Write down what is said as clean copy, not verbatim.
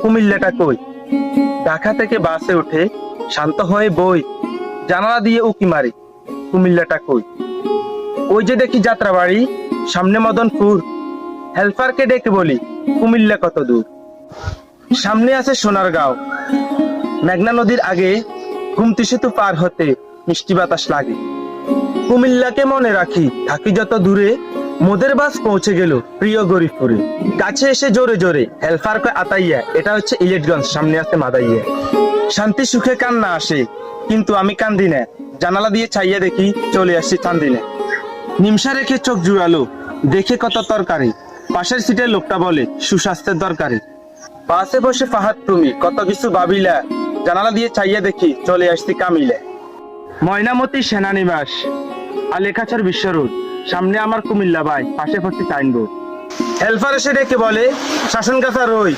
কুমিল্লাটা কই। ঢাকা থেকে বাসে উঠে শান্ত হয়ে বই, জানালা দিয়ে উকি মারি, কুমিল্লাটা কই। ওই যে দেখি যাত্রাবাড়ি, সামনে মদনপুর। হেল্পারকে ডেকে বলি, কুমিল্লা কত দূর। সামনে আছে সোনারগাঁও। মেঘনা নদীর আগে গুমতি সেতু পার হতে মিষ্টি বাতাস লাগে। কুমিল্লাকে মনে রাখি, থাকি যত দূরে। মোদের বাস পৌঁছে গেল প্রিয় গরিবপুরে। কাছে এসে জোরে জোরে হেলফার কয় আতাইয়া, এটা হচ্ছে ইলেটগঞ্জ, সামনে আছে মাদাইয়া। শান্তি সুখে কান্না আসে, কিন্তু আমি কান্দি না। জানালা দিয়ে চাইয়া দেখি চলে আসছি চান্দিনে। নিমসা রেখে চোখ জুড়ালো, দেখে কত তরকারি। পাশের সিটের লোকটা বলে সুস্বাস্থ্যের দরকারি। বাসে বসে ফাহাদ তুমি কত কিছু ভাবিলা, জানালা দিয়ে চাইয়া দেখি চলে আসছি কামিলে। ময়নামতি সেনানিবাস, আলেখাচার বিশ্ব রোড, সামনে আমার কুমিল্লা ভাই, পাশে পড়ছি সাইনবোর্ড। হেলফার এসে ডেকে বলে শাসন কাছা রই,